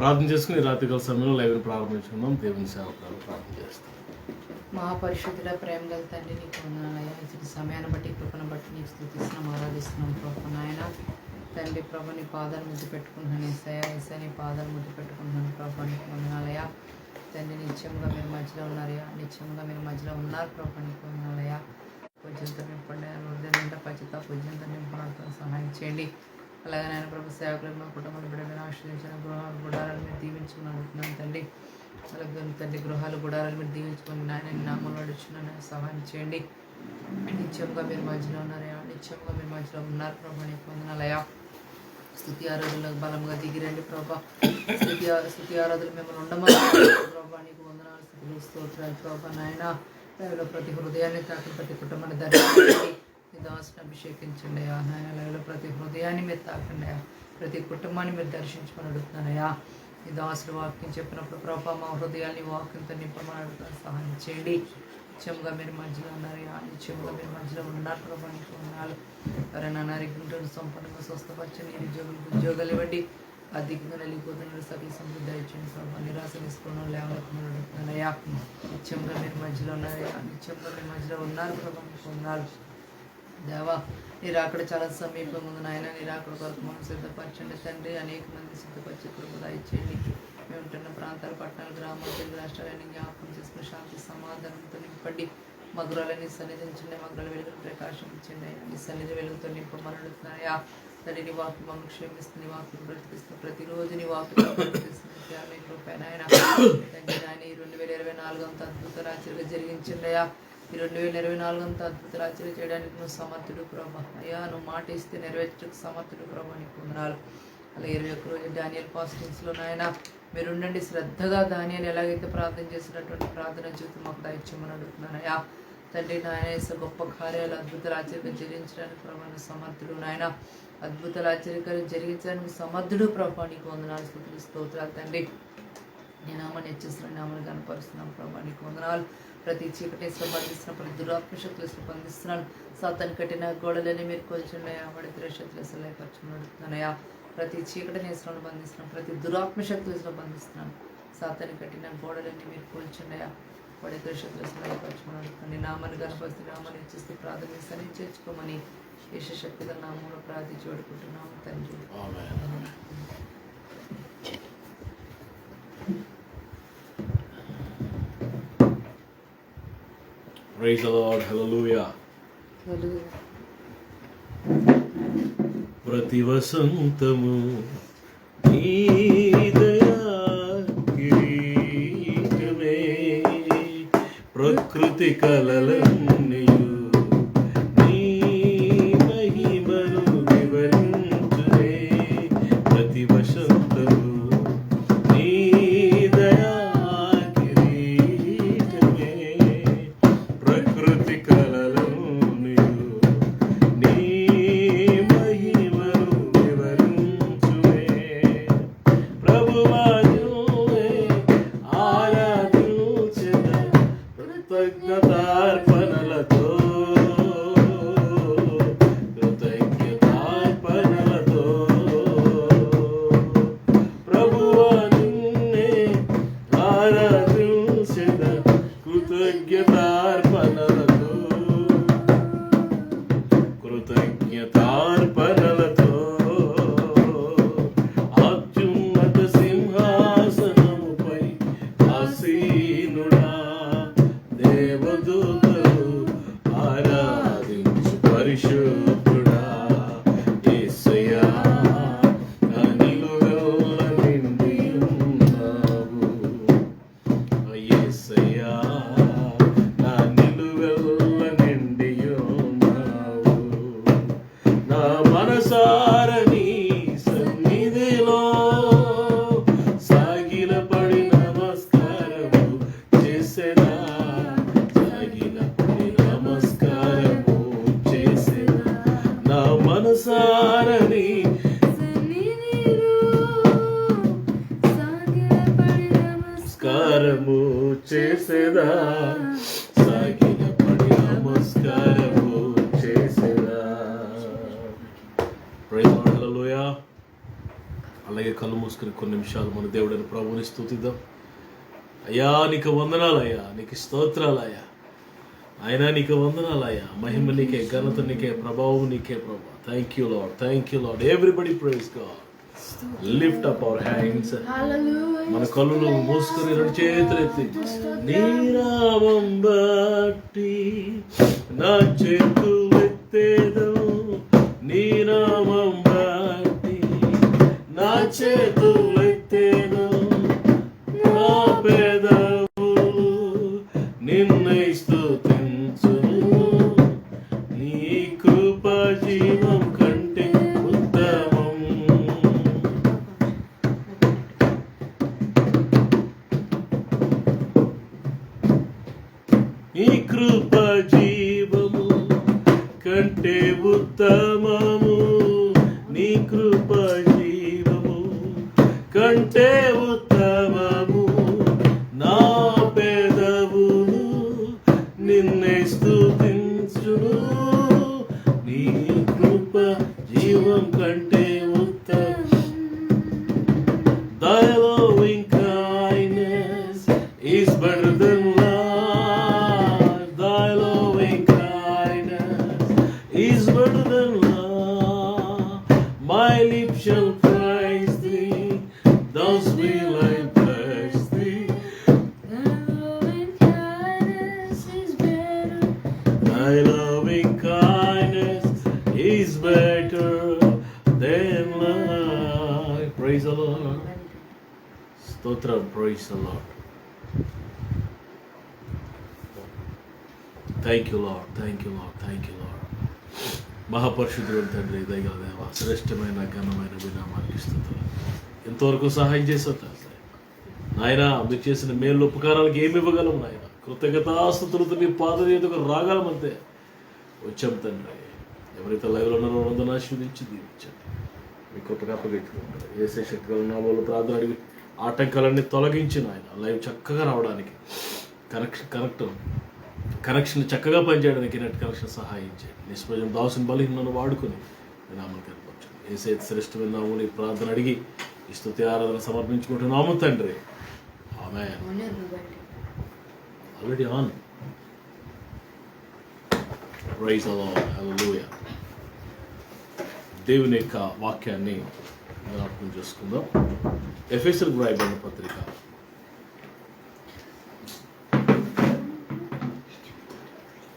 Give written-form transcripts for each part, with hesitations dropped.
ప్రార్థన చేసుకుని రాత్రికాల సమయంలో లైవ్ని ప్రారంభించుకుందాం. దేవుని సేవకులు ప్రార్థన చేస్తాం. మహాపరిశుద్ధుడ, ప్రేమ గల తండ్రి, నీకు వందనాలయ్యా. ఈ సమయాన్ని బట్టి, కృపను బట్టి నీకు స్తుతిస్తున్నాం, ఆరాధిస్తున్నాం ప్రభు. నాయన తండ్రి ప్రభు, నీ పాదాలు ముద్దు పెట్టుకుంటున్నాను. ఏసయ్యా నీ పాదాలు ముద్దు పెట్టుకుంటున్నాను ప్రభు. నీకు వందనాలయ్యా. తండ్రి నిత్యంగా మీరు మధ్యలో ఉన్నారయ్యా, నిత్యంగా మీరు మధ్యలో ఉన్నారు ప్రభు. నీకు వందనాలయ్యా. పూజ్యంతో నింపండి, హృదయం నిండా పచ్చిత పూజ్యంతో నింపడానికి సహాయం చేయండి. అలాగే నేను ప్రభు సేవకులు మా కుటుంబాలు బిడ్డలను ఆశ్రయించిన గృహాలు గుడారాలు మీరు దీవించుకుని అడుగుతున్నాను తండ్రి. అలాగే తండ్రి గృహాలు గుడారాలు మీరు దీవించుకొని నాయన నామంలో అడుగుతున్నాను, సహాయం చేయండి. నిత్యంగా మీరు మధ్యలో ఉన్నారయ్యా, నిత్యంగా మీరు మధ్యలో ఉన్నారు ప్రభు. నీకు వందనాలయ్యా. స్తుతి ఆరాధనలకు బలంగా దిగిరండి ప్రభా. స్తుతి ఆరాధనలు మిమ్మల్ని ఉండమని ప్రభా. నీకు వందనాలు, స్తుతులు, స్తోత్రాలు ప్రభా. నాయన లైవ్లో ప్రతి హృదయాన్ని తాకి ప్రతి కుటుంబాన్ని దర్శించండి. మీ దాసుని అభిషేకించండి అయ్యా. నాయన లైవ్లో ప్రతి హృదయాన్ని మీరు తాకండి అయ్యా, ప్రతి కుటుంబాన్ని మీరు దర్శించమని అడుగుతున్నానయ్యా. మీ దాసులు వాక్యం చెప్పినప్పుడు ప్రభా మా హృదయాన్ని వాక్యంతో నింపమని అడుగుతాను, సహాయం చేయండి. నిత్యంగా మీరు మధ్యలో ఉన్నారయ్యా, నిత్యంగా మీరు మధ్యలో ఉన్నారు ప్రభా. నీకు వందనాలు. ఎవరైనా అనారోగ్యంతో సంపూర్ణంగా స్వస్థపరచండి, ఉద్యోగాలు ఇవ్వండి. అధికంగా నలిగిపోతున్నారు, సకల సమృద్ధి ఇచ్చండి ప్రభా. నిరాశ తీసుకున్న లేవలేకుండా అడుగుతున్నానయ్యా. నిత్యంగా మీరు మధ్యలో ఉన్నారయ్యా, నిత్యంగా మీరు మధ్యలో ఉన్నారు ప్రభా. నీకు వందనాలు దేవా. మీరు అక్కడ చాలా సమీపం ఉంది నాయన. మీరు అక్కడ కొరకు మనం సిద్ధపరచండి తండ్రి. అనేక మంది సిద్ధపరిచే కృప ఇచ్చేయండి. మేము ఉంటున్న ప్రాంతాలు, పట్టణాలు, గ్రామాలు, తెలుగు రాష్ట్రాలన్నీ జ్ఞాపకం చేసుకుని శాంతి సమాధానంతో నింపండి. మగురాలని సన్నిధించండి, మగురాల వెలుగును ప్రకాశించండి. మీ సన్నిధి వెలుగుతో నింపమని అడుగుతున్నాయా తండ్రి. నీ వాక్కు మమ్మల్ని క్షేమిస్తుంది, నీ వాక్కు బ్రతికిస్తుంది. ప్రతిరోజు నీ వాక్కు బ్రతికిస్తుంది. రూపాయలు ఆయన తండ్రి నాయన ఈ 2024 అంత అద్భుత రాత్రిగా జరిగించండి అయ్యా. ఈ 2024 అంత అద్భుత రాత్రి చేయడానికి నువ్వు సమర్థుడు ప్రభా. అయ్యా నువ్వు మాట ఇస్తే నెరవేర్చడానికి సమర్థుడు ప్రభా. నీకు వందనాలు. అలా 21 రోజు డానియల్ ఫాస్టింగ్స్లో నాయన మీరు ఉండండి. శ్రద్ధగా డానియల్ ఎలాగైతే ప్రార్థన చేసినటువంటి ప్రార్థన జీవితం మాకు దయచేయమని అడుగుతున్నాను అయ్యా తండ్రి. నాయన గొప్ప కార్యాలు అద్భుతాలు ఆశ్చర్యంగా జరిగించడానికి ప్రభా సమర్థుడు నాయన. అద్భుతాలు ఆశ్చర్యకార్యం జరిగించడానికి సమర్థుడు ప్రభా. నీకు వందనాలు, స్తుతులు, స్తోత్రాలు తండ్రి. నీ నామాన్ని హెచ్చిస్తున్నాను, నామాన్ని కనపరుస్తున్నాను ప్రభా. నీకు వందనాలు. ప్రతి చీకటేశ్వర బంధిస్తున్నాను, ప్రతి దురాత్మ శక్తులు బంధిస్తున్నాను. సాతాను కట్టిన గోడలని మీరు కొలుచుండయా, వాడి శక్తులు లేపరచుకుని అడుగుతున్నానయా. ప్రతి చీకటనేశ్వరాన్ని బంధిస్తున్నాను, ప్రతి దురాత్మ శక్తులు బంధిస్తున్నాను. సాతాను కట్టిన గోడలన్నీ మీరు కూల్చుండయా, వాడి శక్తులు లేపరచుకుని అడుగుతున్నాను. నీ నామాన్ని కనపరుస్తూ నామాన్ని హెచ్చిస్తూ ప్రార్థన సరి చేర్చుకోమని యేసుశక్తిగా నామంలో ప్రార్థించి వేడుకుంటున్నాము తండ్రి. Praise the Lord. Hallelujah. ప్రతి వసంతము నీ దయా కిరీటమే, ప్రకృతి కలలన్నీయు నీ మహిమను వివరించునే. ప్రతి వసంతము నీ దయా కిరీటమే, ప్రకృతి కలలన్నీయు నీ మహిమను వివరించునే. ప్రభువా నువ్వే ఆరాధించెద కృతజ్ఞతార్పణలతో, కృతజ్ఞతార్పణలతో. ప్రభువా నిన్నే ఆరాధించెద కృతజ్ఞతార్పణలతో, కృతజ్ఞతార్పణలతో. అత్యున్నత సింహాసనముపై ఆసీనుడా, దేవదూతలు ఆరాధించు పరిశుద్ధుడా. యేసయ్యా నా నిలువెల్ల నిండి ఉన్నావు. యేసయ్యా నా నిలువెల్ల నిండి ఉన్నావు. నా మనసార నీ సన్నిధిలో సాగిలపడి నమస్కారము చేసెనా, సాగిలపడి నమస్కారము చేసెనా. నా మనసార నీ నమస్కారము చేసేదా, సాగిలపడి నమస్కారము చేసేదా. Praise the Lord. Hallelujah. అలాగే కళ్ళు మూసుకుని కొన్ని నిమిషాలు మన దేవుడైన ప్రభువుని స్తుతిద్దాం. అయ్యా నీకు వందనాలయ్యా, నీకు స్తోత్రాలయ్యా, ఆయన నీకు వందనాలయ్యా. మహిమ నీకే, ఘనత నీకే, ప్రభావం నీకే ప్రభా. Thank you Lord, thank you Lord. Everybody praise God. Lift up our hands. మన కళ్ళు మూసుకొని రెండు చేతులెత్తి నీ నామం బట్టి నా చేతులెత్తేదను, నీ నామం బట్టి నా చేతులెత్తేదను, నా పెదవులు నిన్నే స్తుతించును. నీ కృప జీవం కంటే ఉత్తమం. నీ కృప జీవము కంటే ఉత్తమము, నీ కృప జీవము కంటే ఉత్తమము. నా పెదవులు నిన్నే స్తుతించును, నీ కృప జీవం కంటే ఉత్తమం. Thy loving kindness is better than life. Thy loving kindness is better than life. My lips shall praise thee, thus will I bless thee. Thy loving kindness is better. Thy loving kindness is better than life. Praise the Lord. Stotram, praise the Lord. Thank you Lord, thank you Lord, thank you Lord. మహాపరిశుద్ధుడు తండ్రి, దయగల దేవ, శ్రేష్టమైన ఘనమైన వినామానికి స్తుతులు. ఇంతవరకు సహాయం చేసావు తండ్రి. నాయన మీరు చేసిన మేలు ఉపకారాలకు ఏమి ఇవ్వగలం నాయన? కృతజ్ఞతాస్తుతులతో నీ పాదం ఎదుగు రాగలమంతే. వచ్చాం తండ్రి. ఎవరైతే లైవ్లో ఉన్నారో అందరిని ఆశీర్వదించి దీవించండి. మీ కృపగా అప్పగించుకుంటారు. ఏసే శక్తి గల నామములో ప్రార్థన అడిగి ఆటంకాలన్నీ తొలగించిన ఆయన లైవ్ చక్కగా రావడానికి, కనెక్షన్ చక్కగా పనిచేయడానికి నెట్ కనెక్షన్ సహాయం చేయండి. నిష్ప్రయోజన దాసుని బలహీనను వాడుకొని నామని కనపరచండి. ఏసే శ్రేష్టమైన నామములో ఈ ప్రార్థన అడిగి ఈ స్తుతి ఆరాధన సమర్పించుకుంటున్నాము తండ్రి. Amen. Already on. Praise the Lord. Hallelujah. దేవుని యొక్క వాక్యాన్ని జ్ఞాపకం చేసుకుందాం. ఎఫెసీయులకు వ్రాయబడిన పత్రిక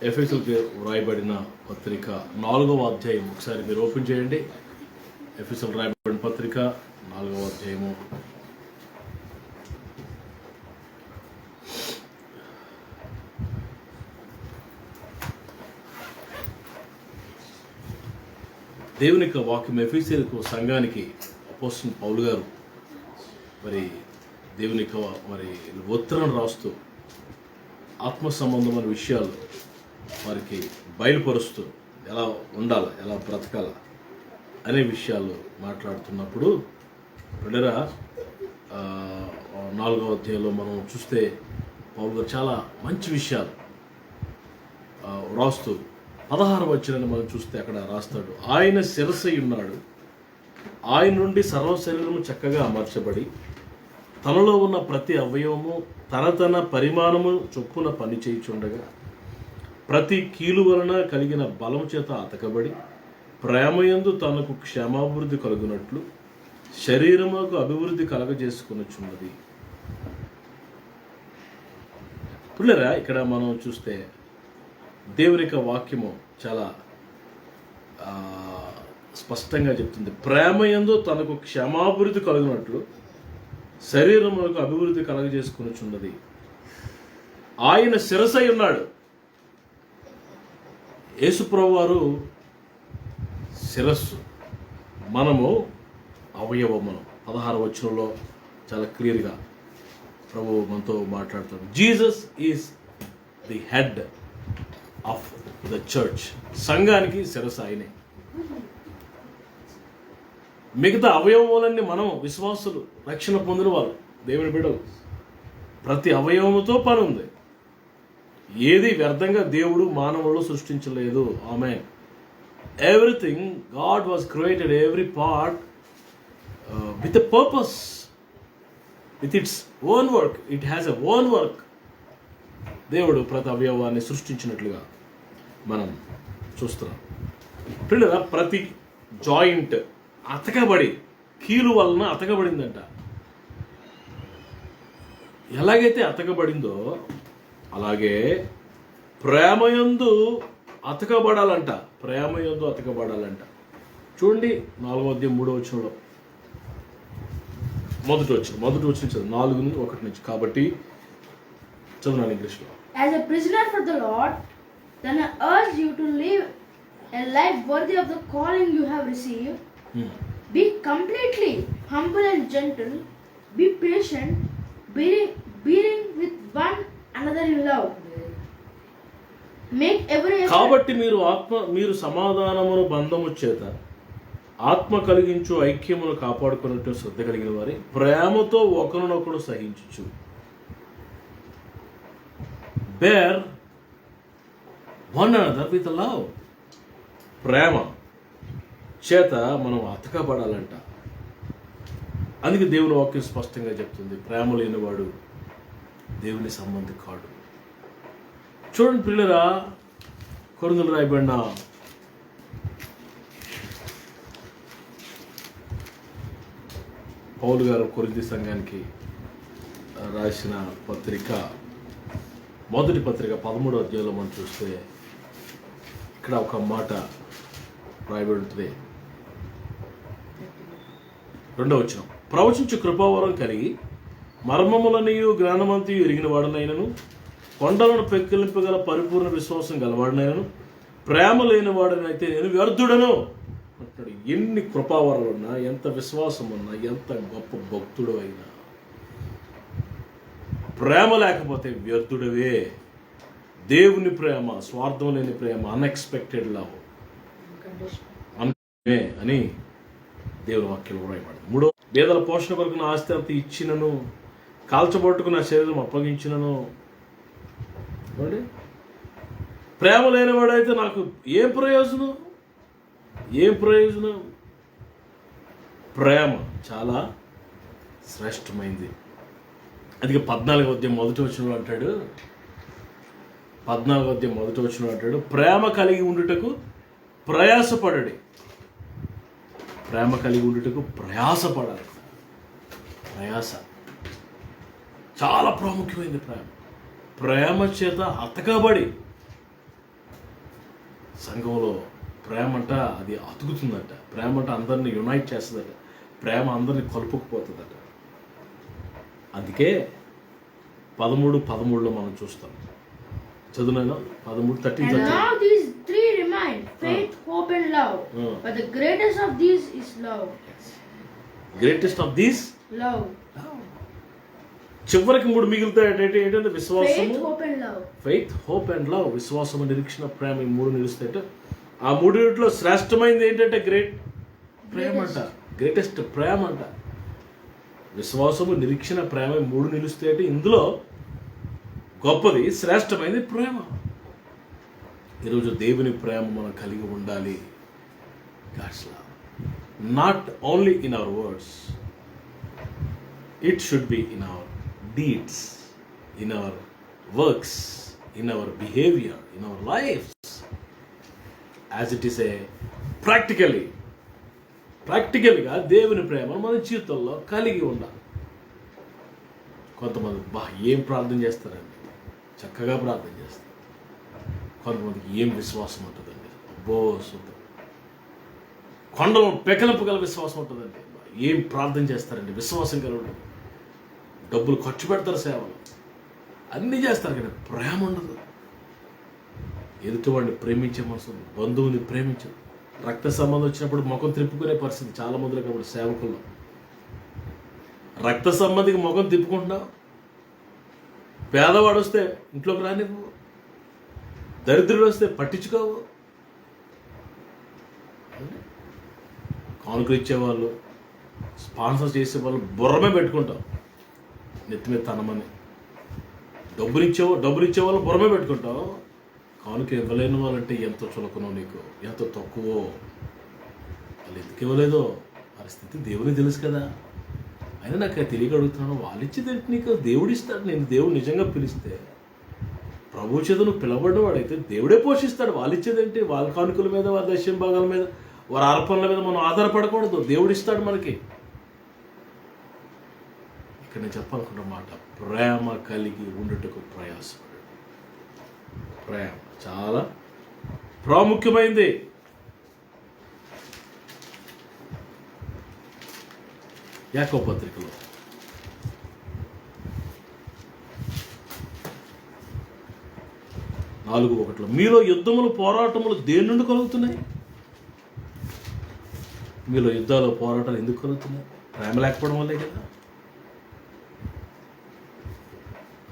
ఎఫెసీయులకు వ్రాయబడిన పత్రిక 4వ అధ్యాయం ఒకసారి మీరు ఓపెన్ చేయండి. ఎఫెసీయులకు వ్రాయబడిన పత్రిక 4వ అధ్యాయము దేవుని యొక్క వాక్యం ఎఫెసీయులకు సంఘానికి అపోస్తలుడైన పౌలు గారు మరి దేవుని యొక్క మరి ఉత్తరం రాస్తూ ఆత్మ సంబంధమైన విషయాలు వారికి బయలుపరుస్తూ ఎలా ఉండాలి, ఎలా బ్రతకాల అనే విషయాలు మాట్లాడుతున్నప్పుడు రెండరా 4వ అధ్యాయంలో మనం చూస్తే పౌలు గారు చాలా మంచి విషయాలు రాస్తూ 16వ వచనాన్ని మనం చూస్తే అక్కడ రాస్తాడు, ఆయన శిరస్సై ఉన్నాడు, ఆయన నుండి సర్వ శరీరము చక్కగా అమర్చబడి తనలో ఉన్న ప్రతి అవయవము తన పరిమాణము చొప్పున పని చేయుచుండగా ప్రతి కీలు వలన కలిగిన బలము చేత అతకబడి ప్రేమయందు తనకు క్షేమాభివృద్ధి కలుగునట్లు శరీరముకు అభివృద్ధి కలగజేసుకొనుచున్నది. పుల్లరా ఇక్కడ మనం చూస్తే దేవుని యొక్క వాక్యము చాలా స్పష్టంగా చెప్తుంది. ప్రేమయందు తనకు క్షేమాభివృద్ధి కలుగునట్లు శరీరములకు అభివృద్ధి కలగజేసుకొనుచున్నది. ఆయన శిరసై ఉన్నాడు. యేసుప్రభు వారు శిరస్సు, మనము అవయవమును. 16వ వచనంలో చాలా క్లియర్గా ప్రభు మనతో మాట్లాడుతాడు. Jesus is the head of the church. సంఘానికి శిరస్సు ఆయనే. మిగతా అవయవాలన్నీ మనం విశ్వాసులు, రక్షణ పొందిన వాళ్ళు, దేవుని బిడ్డలు. ప్రతి అవయవముతో పని ఉంది. ఏది వ్యర్థంగా దేవుడు మానవుల్లో with a purpose, with its own work. It has a own work. దేవుడు ప్రతి అవయవాన్ని సృష్టించినట్లుగా మనం చూస్తున్నాం. పిల్లల ప్రతి జాయింట్ అతకబడి, కీలు వలన అతకబడిందంట. ఎలాగైతే అతకబడిందో అలాగే ప్రేమయందు అతకబడాలంట. ప్రేమయందు అతకబడాలంట. చూడండి 4వ అధ్యాయం 3వ వచనంలో మొదటి వచ్చిన చదువు 4:1 కాబట్టి చదువునాను ఇంగ్లీష్లో. As a prisoner for the Lord, then I urge you to live a life worthy of the calling you have received. Be completely humble and gentle. Be patient, bearing with one another in love. Make every effort. కాబట్టి మీరు సమాధానమును బంధము చేత ఆత్మ కలిగించు ఐక్యమును కాపాడుకున్నట్టు శ్రద్ధ కలిగిన వారి ప్రేమతో ఒకరినొకడు సహించుచు. Bear one another with love. ప్రేమ చేత మనం అతకబడాలంట. అందుకే దేవుని వాక్యం స్పష్టంగా చెప్తుంది, ప్రేమ లేనివాడు దేవుని సంబంధి కాడు. చూడండి పిల్లరా, కొరింథీయులకు రాయబడిన పౌలు గారు కొరింథీ సంఘానికి రాసిన పత్రిక, మొదటి పత్రిక 13వ అధ్యాయంలో మనం చూస్తే ఇక్కడ ఒక మాట రాయబడి ఉంటుంది. 2వ వచనం, ప్రవచించు కృపావరం కలిగి మర్మములనియు జ్ఞానమంతియు ఎరిగిన వాడనైనను కొండలను పెక్కిలింపగల పరిపూర్ణ విశ్వాసం గలవాడినైనను ప్రేమ లేని వాడనైతే నేను వ్యర్థుడను అంటాడు. ఎన్ని కృపావరాలు ఉన్నా, ఎంత విశ్వాసం ఉన్నా, ఎంత గొప్ప భక్తుడు అయినా ప్రేమ లేకపోతే వ్యర్థుడవే. దేవుని ప్రేమ, స్వార్థం లేని ప్రేమ, అన్ఎక్స్పెక్టెడ్ లవ్ అని దేవుని వాక్యంలో రాయబడింది. 3, పేదల పోషణ కొరకు నా ఆస్తి అంత ఇచ్చినను, కాల్చబట్టుకు నా శరీరం అప్పగించినను. ప్రేమ లేనివాడైతే నాకు ఏం ప్రయోజనం? ప్రేమ చాలా శ్రేష్టమైంది. అందుకే 14వ అధ్యాయం మొదటి వచనంలో అంటాడు, 14వ అధ్యాయం మొదటి వచనంలో అంటాడు, ప్రేమ కలిగి ఉండుటకు ప్రయాసపడడి. ప్రేమ కలిగి ఉండుటకు ప్రయాసపడాలి. ప్రయాస చాలా ప్రాముఖ్యమైనది. ప్రేమ చేత అతకబడి, సంఘంలో ప్రేమ అంట అది అతుకుతుందట. ప్రేమ అంట అందరిని యునైట్ చేస్తుందట. ప్రేమ అందరిని కలుపుకుపోతుందట. అందుకే 13:13లో మనం చూస్తాం. చదువునా 13:13. And now these three remain: faith, hope, and love. But the greatest of these is love. Greatest of these? Love. చివరికి 3 మిగులుతాయి. ఏంటంటే విశ్వాసము, Faith, hope, and love. Faith, hope and love. విశ్వాసము, నిరీక్షణ, ప్రేమ, ఈ 3 నిలుస్తాయట. ఆ 3 శ్రేష్టమైనది ఏంటంటే ప్రేమ అంట. గ్రేటెస్ట్ ప్రేమ అంట. విశ్వాసము, నిరీక్షణ, ప్రేమ 3 నిలుస్తాయట. ఇందులో గొప్పది, శ్రేష్టమైనది ప్రేమ. ఈరోజు దేవుని ప్రేమ మనం కలిగి ఉండాలి. God's love, not only in our words, it should be in our deeds, in our works, in our behavior, in our lives, as it is a practically దేవుని ప్రేమ మన జీవితంలో కలిగి ఉండాలి. కొంతమంది ఏం ప్రార్థన చేస్తారండి, చక్కగా ప్రార్థన చేస్తారు. కొంతమందికి ఏం విశ్వాసం ఉంటుందండి, అబ్బో సూపర్. కొండలు పెకలింపగల విశ్వాసం ఉంటుందండి. ఏం ప్రార్థన చేస్తారండి, విశ్వాసం కలిగి ఉంటుంది. డబ్బులు ఖర్చు పెడతారు, సేవలు అన్నీ చేస్తారు, కానీ ప్రేమ ఉండదు. ఎదుటివాడిని ప్రేమించే మనసు, బంధువుని ప్రేమించదు. రక్త సంబంధం వచ్చినప్పుడు ముఖం తిప్పుకునే పరిస్థితి చాలా మందిలో. కాబట్టి సేవకుల్లో రక్త సంబంధికి ముఖం తిప్పుకుంటున్నావు. పేదవాడు వస్తే ఇంట్లోకి రానివ్వు, దరిద్రుడు వస్తే పట్టించుకోవు. కానుకలు ఇచ్చేవాళ్ళు, స్పాన్సర్ చేసేవాళ్ళు బుర్రమే పెట్టుకుంటాం నెత్తి మీద తనమని. డబ్బులు ఇచ్చేవాళ్ళు బుర్రమే పెట్టుకుంటావు. కానుక ఇవ్వలేని వాళ్ళంటే ఎంత చులకనో, నీకు ఎంత తక్కువో. వాళ్ళు ఎందుకు ఇవ్వలేదో పరిస్థితి దేవునికి తెలుసు కదా. అయినా నాకు తెలియక అడుగుతున్నాను, వాళ్ళు ఇచ్చేదేంటి నీకు? దేవుడు ఇస్తాడు. నేను దేవుడు నిజంగా పిలిస్తే ప్రభు చేత నువ్వు పిలవబడ్డవాడైతే దేవుడే పోషిస్తాడు. వాళ్ళు ఇచ్చేదేంటి? వాళ్ళ కానుకల మీద, వారి దశమ భాగాల మీద, వారి అర్పణల మీద మనం ఆధారపడకూడదు. దేవుడు ఇస్తాడు మనకి. ఇక్కడ నేను చెప్పాలనుకున్న మాట, ప్రేమ కలిగి ఉండుటకు ప్రయాసపడు. ప్రేమ చాలా ప్రాముఖ్యమైంది. యాకోబు పత్రికలో 4:1 మీలో యుద్ధములు పోరాటములు దేని నుండి కలుగుతున్నాయి? మీలో యుద్ధాలు పోరాటాలు ఎందుకు కలుగుతున్నాయి? ప్రేమ లేకపోవడం వల్లే కదా.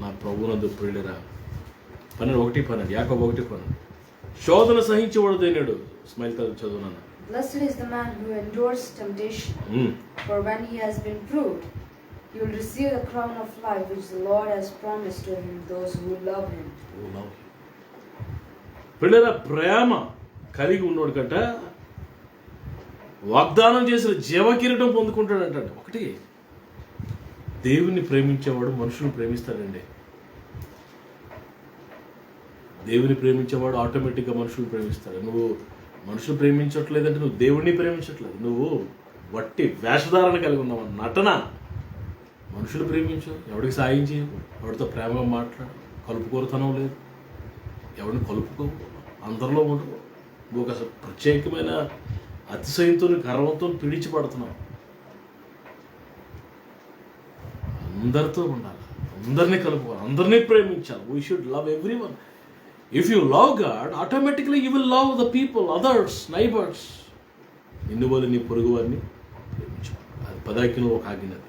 నా ప్రభువునందు ప్రియులరా, 12:12 యాకోబు 1:12 శోధన సహించేవాడు దేనిడు. స్మైల్ కాదు చదువునాను. Blessed is the man who endures temptation, for when he has been proved, he will receive the crown of life which the Lord has promised to him, those who love him. పిల్లల ప్రేమ కలిగి ఉన్నోడు కంట వాగ్దానం చేసిన జీవకిరీటం పొందుకుంటాడంట. ఒకటి, దేవుని ప్రేమించేవాడు మనుషులు ప్రేమిస్తాడండి. దేవుని ప్రేమించేవాడు ఆటోమేటిక్గా మనుషులు ప్రేమిస్తాడు. నువ్వు మనుషులు ప్రేమించట్లేదంటే నువ్వు దేవుడిని ప్రేమించట్లేదు, నువ్వు వట్టి వేషధారణ కలిగి ఉన్నావు, నటన. మనుషులు ప్రేమించు, ఎవరికి సాయం చేయవు, ఎవరితో ప్రేమగా మాట్లాడు, కలుపుకోరుతనం లేదు, ఎవరిని కలుపుకోవు, అందరిలో ఉండవు. నువ్వు ఒక ప్రత్యేకమైన అతిశయంతో గర్వంతో పీడించబడుతున్నావు. అందరితో ఉండాలి, అందరినీ కలుపుకోవాలి, అందరినీ ప్రేమించాలి. We should love every one. If you love God, automatically you will love the people, others, neighbors. నిన్ను వల్ల నీ పొరుగు వారిని ప్రేమించు. అది 10 ఆజ్ఞలో ఒక ఆజ్ఞది.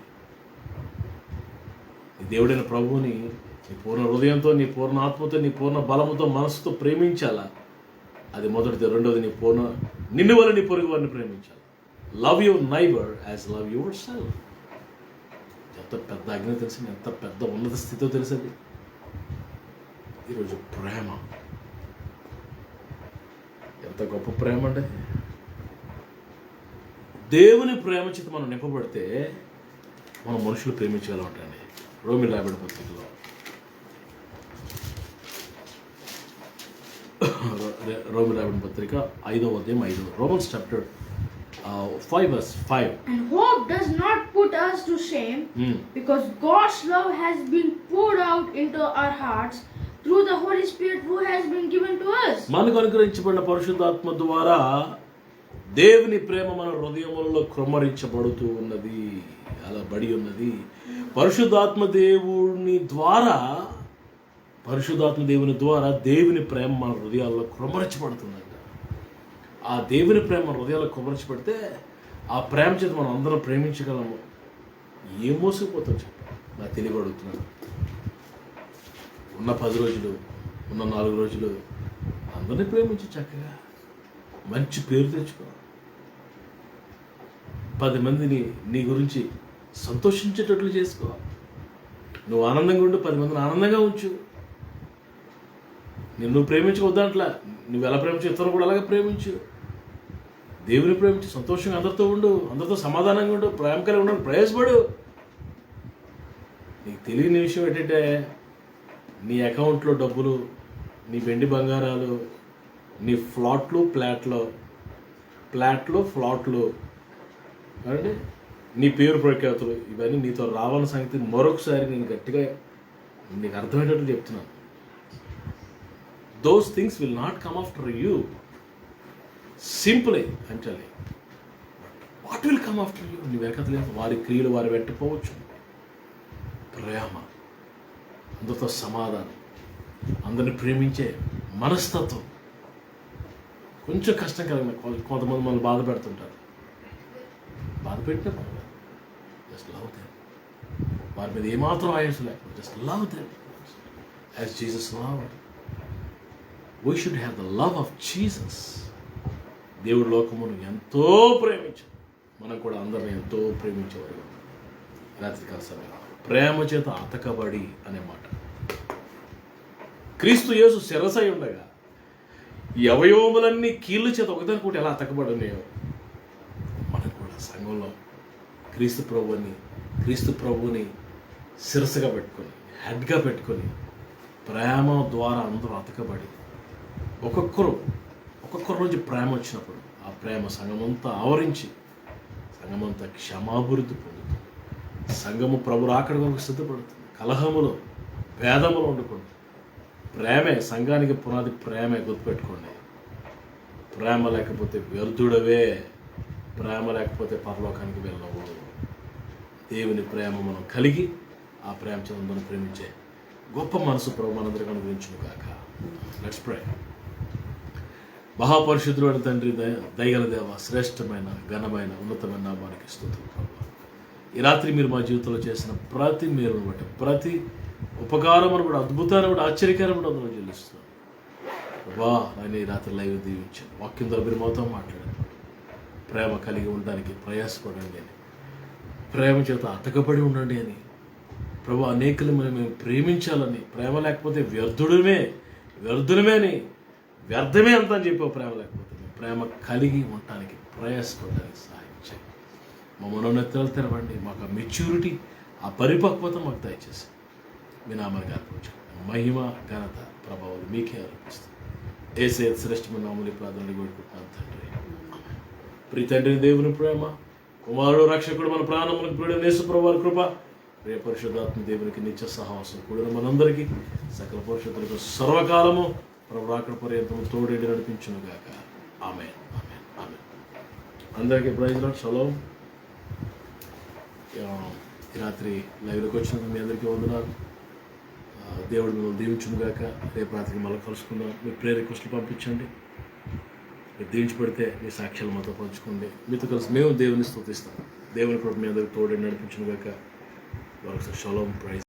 నీ దేవుడైన ప్రభువుని నీ పూర్ణ హృదయంతో, నీ పూర్ణ ఆత్మతో, నీ పూర్ణ బలముతో, మనసుతో ప్రేమించాలా. అది మొదటిది. రెండోది, నిన్ను వల్ల నీ పొరుగు వారిని ప్రేమించాలి. Love your neighbour as love your self. ఎంత పెద్ద ఆజ్ఞ తెలిసింది, ఎంత పెద్ద ఉన్నత స్థితితో తెలిసింది. ఈరోజు ప్రేమ ఎంత గొప్ప ప్రేమ అంటే, దేవుని ప్రేమ చేత మనం నింపబడితే మనం మనుషులు ప్రేమించగలమంటండి. రోమిల రాయబడిన పత్రికలో రోమిల రాయబడిన పత్రిక 5వ అధ్యాయం 5 Romans chapter 5:5. And hope does not put us to shame, because God's love has been poured out into our hearts through the Holy Spirit who has been given to us. మనకు అనుగ్రహించబడిన పరిశుద్ధాత్మ ద్వారా దేవుని ప్రేమ మన హృదయములలో క్రమరించబడుతూ ఉన్నది, అలా బడి ఉన్నది. పరిశుద్ధాత్మ దేవుని ద్వారా దేవుని ప్రేమ మన హృదయాల్లో క్రమరించబడుతుందంట. ఆ దేవుని ప్రేమ మన హృదయాల్లో క్రమరించబడితే ఆ ప్రేమ చేత మనం అందరం ప్రేమించగలము. ఏం మోసపోతాం చెప్ప, నా తెలివి అడుగుతున్నాను. ఉన్న 10 రోజులు, ఉన్న 4 రోజులు అందరినీ ప్రేమించి చక్కగా మంచి పేరు తెచ్చుకో. 10 మందిని నీ గురించి సంతోషించేటట్లు చేసుకో. నువ్వు ఆనందంగా ఉండు, 10 మందిని ఆనందంగా ఉంచు. నిన్ను ప్రేమించవద్దంట్లా, నువ్వు ఎలా ప్రేమించు ఇతరులు కూడా అలాగే ప్రేమించు. దేవుని ప్రేమించి సంతోషంగా అందరితో ఉండు, అందరితో సమాధానంగా ఉండు, ప్రేమ కలిగి ఉండు, ప్రయాసపడు. నీకు తెలియని విషయం ఏంటంటే, నీ అకౌంట్లో డబ్బులు, నీ వెండి బంగారాలు, నీ ఫ్లాట్లు ఫ్లాట్లు అంటే నీ పేరు ప్రఖ్యాతులు, ఇవన్నీ నీతో రావాలని సంగతి మరొకసారి నేను గట్టిగా నీకు అర్థమయ్యేటట్లు చెప్తున్నాను. Those things will not come after you. Simple I'm telling. What will come after you? నీ వెనకలేదు. వారి క్రియలు వారి వెంటపోవచ్చు. ప్రేమ, అందరితో సమాధానం, అందరిని ప్రేమించే మనస్తత్వం. కొంచెం కష్టం కలిగిన కొంతమంది మనల్ని బాధ పెడుతుంటారు. బాధ పెట్టిన పర్వాలేదు, జస్ట్ లవ్ దెమ్. వారి మీద ఏమాత్రం ఆయుష్ లేకుండా just love them as Jesus loved. We should have the love of Jesus. దేవుడు లోకమును ఎంతో ప్రేమించాడు, మనం కూడా అందరిని ఎంతో ప్రేమించేవారు. రాత్రికాల సమయంలో ప్రేమ చేత అతకబడి అనే మాట. క్రీస్తు యేసు శిరసై ఉండగా ఈ అవయవములన్నీ కీళ్ళ చేత ఒకదానికోటి ఎలా అతకబడి ఉన్నాయో, మనకు కూడా సంఘంలో క్రీస్తు ప్రభువుని శిరస్సుగా పెట్టుకొని, హెడ్గా పెట్టుకొని, ప్రేమ ద్వారా అందరూ అతకబడి ఒక్కొక్కరు నుంచి ప్రేమ వచ్చినప్పుడు ఆ ప్రేమ సంఘమంతా ఆవరించి సంఘమంతా క్షమాభివృద్ధి పొందుతుంది. సంఘము ప్రభు రాకడ వరకు సిద్ధపడుతుంది. కలహములో భేదములు ఉండకుండా ప్రేమే సంఘానికి పునాది. ప్రేమే, గుర్తుపెట్టుకోండి. ప్రేమ లేకపోతే వ్యర్థుడవే, ప్రేమ లేకపోతే పరలోకానికి వెళ్ళవు. దేవుని ప్రేమ మనం కలిగి ఆ ప్రేమ చంద్రుని ప్రేమించే గొప్ప మనసు ప్రభు మనందరికీ అనుగ్రహించును గాక. Let's pray. మహాపరిశుద్ధుడు అని తండ్రి, దయగల దేవ, శ్రేష్టమైన ఘనమైన ఉన్నతమైన నామానికి స్తుతులు ప్రభు. ఈ రాత్రి మీరు మా జీవితంలో చేసిన ప్రతి మేలును బట్టి, ప్రతి ఉపకారమును బట్టి, అద్భుతాన్ని బట్టి, ఆశ్చర్యకరమైన అందులో చెల్లిస్తున్నాను ప్రభా. నేను ఈ రాత్రి లైవ్ దీవించాను. వాక్యం ద్వారా మీరు మాతో మాట్లాడారు. ప్రేమ కలిగి ఉండడానికి ప్రయాసపడండి అని, ప్రేమ చేత అతకబడి ఉండండి అని ప్రభు. అనేకులు మేము ప్రేమించాలని, ప్రేమ లేకపోతే వ్యర్థుడమే అని, వ్యర్థమే అంత అని చెప్పావు. ప్రేమ లేకపోతే ప్రేమ కలిగి ఉండటానికి ప్రయాసపడడానికి సహాయం చేయండి. మా మనోన్నతలు తెరవండి. మాకు ఆ మెచ్యూరిటీ, ఆ పరిపక్వత మాకు దయచేసి మీ నామానికి అర్పించండి. మహిమ, ఘనత, ప్రభావాలు మీకే అర్పిస్తాం. ఏసే శ్రేష్టమైన నామములో ప్రార్థనలు వేడుకుంటున్నాను తండ్రి. ప్రియ తండ్రి, దేవుని ప్రేమ, కుమారుడు రక్షకుడు, మన ప్రాణములకు ప్రియుడైన యేసు ప్రభువు వారి కృప, ప్రియ పరిశుద్ధాత్మ దేవునికి నిత్య సహవాసం కూడిన మనందరికీ, సకల పరిశుద్ధులకు సర్వకాలము ప్రభు రాకడ పర్యంతము తోడేడి నడిపించును గాక. ఆమేన్, ఆమేన్, ఆమేన్. అందరికీ ప్రైజ్ లార్డ్, షలోమ్. ఈ రాత్రి లైవ్లోకి వచ్చినందుకు మీ అందరికీ వందనాలు. దేవుడు మిమ్మల్ని దీవించును గాక. రేపు రాత్రికి మళ్ళీ కలుసుకుందాం. మీ ప్రేయర్ రిక్వెస్ట్లు పంపించండి. మీరు దీవించబడితే మీ సాక్ష్యాలు మాతో పంచుకోండి. మీతో కలిసి మేము దేవుని స్తుతిస్తాం. దేవుని కృప మీ అందరికీ తోడేడి నడిపించును గాక. Shalom, praise.